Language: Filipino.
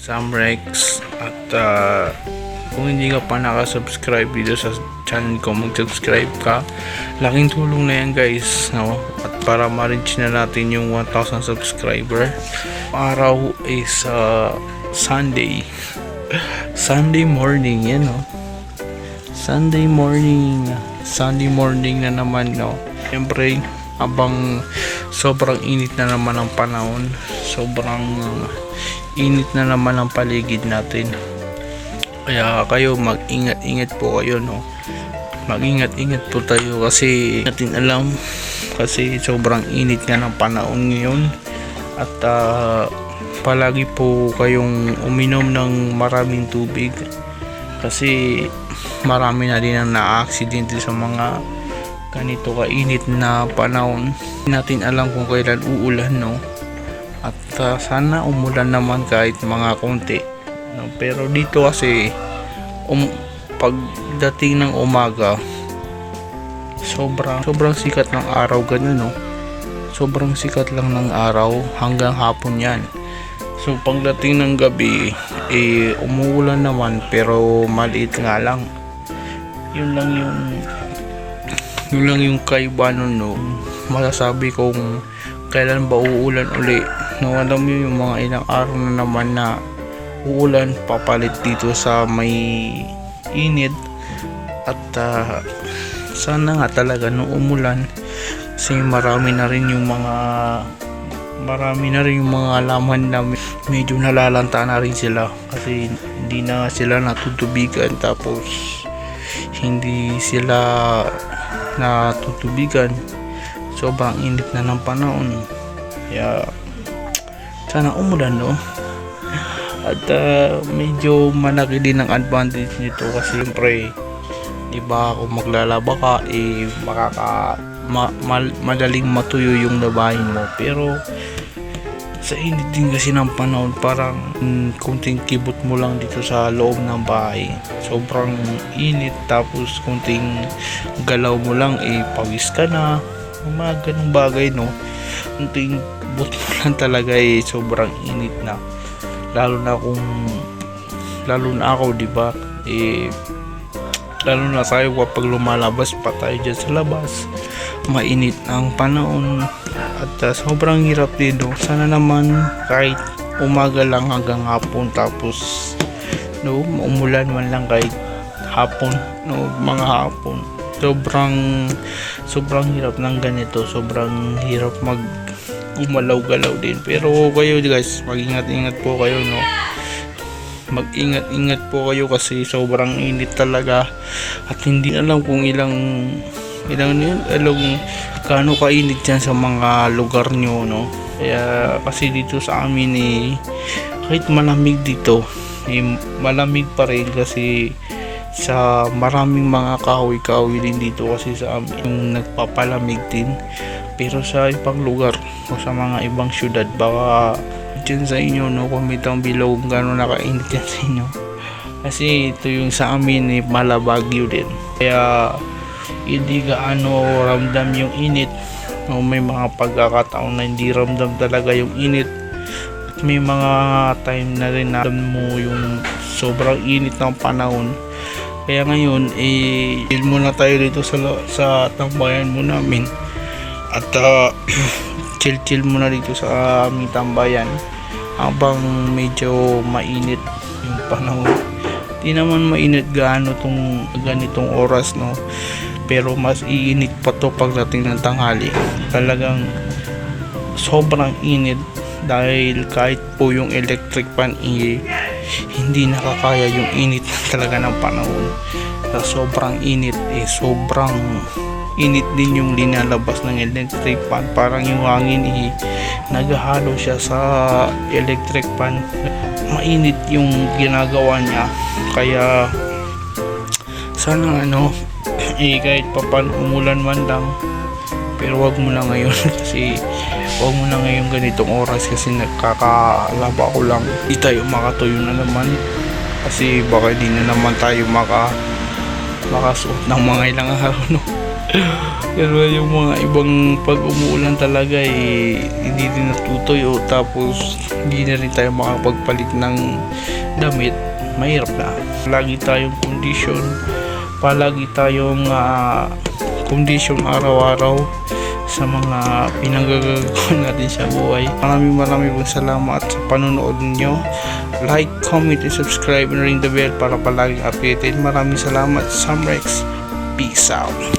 Sam Rex at kung hindi ka pa nakasubscribe dito sa channel ko, mag-subscribe ka. Laking tulong na yan guys, no? At para ma-reach na natin yung 1,000 subscriber. Araw is Sunday morning, yan, no? Sunday morning na naman, no? Siyempre, abang sobrang init na naman ang panahon, sobrang init na naman ang paligid natin, kaya kayo mag-ingat po kayo, no? Mag-ingat po tayo kasi natin alam, kasi sobrang init nga ng panahon ngayon. At palagi po kayong uminom ng maraming tubig kasi marami na din ang na-aksidente sa mga ganito kainit na panahon. Hindi natin alam kung kailan uulan, no? At sana umulan naman kahit mga konti, no? Pero dito kasi pagdating ng umaga, sobrang sikat ng araw, ganun, no? Sobrang sikat lang ng araw hanggang hapon yan. So pagdating ng gabi, umuulan naman pero maliit nga lang. Yun lang yung kaiba nun, no? Masasabi kong kailan ba uulan uli, no? Alam mo yung mga ilang araw na naman na uulan, papalit dito sa may init. At sana nga talaga no umulan, kasi marami na rin yung mga halaman na medyo nalalanta na rin sila kasi hindi na sila natutubigan, tapos hindi sila natutubigan, sobrang init na ng panahon. Kaya sana umulan, no? At medyo malaki din ang advantage nito kasi siyempre, diba, kung maglalaba ka, madaling matuyo yung labahin mo. Pero sa init din kasi ng panahon, parang kunting kibot mo lang dito sa loob ng bahay, sobrang init, tapos kunting galaw mo lang, pawis ka na, mga ganung bagay, no? Kunting kibot mo lang talaga, sobrang init na. Lalo na ako, diba, lalo na tayo kapag lumalabas pa tayo dyan sa labas, mainit ang panahon at sobrang hirap din, no? Sana naman kahit umaga lang hanggang hapon, tapos no, umulan man lang kahit hapon, no, mga hapon. Sobrang hirap ng ganito, sobrang hirap gumalaw-galaw din. Pero kayo guys, mag-ingat-ingat po kayo, no? Mag-ingat po kayo kasi sobrang init talaga, at hindi alam kung ilang gaano kainit yan sa mga lugar nyo, no? Kaya kasi dito sa amin, kahit malamig dito, malamig pa rin kasi sa maraming mga kahoy din dito kasi sa amin yung nagpapalamig din. Pero sa ibang lugar o sa mga ibang syudad, baka dyan sa inyo, no, kumitang below kung gano'n nakainit yan sa inyo, kasi ito yung sa amin, malabagyo din, kaya hindi gaano ramdam yung init, no? May mga pagkakataon na hindi ramdam talaga yung init, at may mga time na rin na mo yung sobrang init ng panahon. Kaya ngayon, chill muna tayo dito sa tambayan mo namin, at chill muna dito sa aming tambayan habang medyo mainit yung panahon. Di naman mainit gaano tong ganitong oras, no? Pero mas iinit pa to pagdating ng tanghali. Talagang sobrang init, dahil kahit po yung electric fan hindi nakakaya yung init talaga ng panahon. Sobrang init, sobrang init din yung linalabas ng electric fan. Parang yung hangin naghahalo siya sa electric fan, mainit yung ginagawa niya. Kaya sana kahit papan umulan man lang, pero wag mo na ngayon kasi wag mo na ngayon ganitong oras, kasi nagkakalaba ko lang, di tayo makatuyo na naman, kasi baka di na naman tayo makasuot ng mga ilang araw, no? Pero yung mga ibang pag umuulan talaga hindi din natutoy o tapos hindi na rin tayo makapagpalit ng damit, mahirap na. Palagi tayong kondisyon araw-araw sa mga pinanggagawa natin sa buhay. Maraming pong salamat sa panonood ninyo. Like, comment, and subscribe and ring the bell para palaging updated. Maraming salamat. Samrex. Peace out.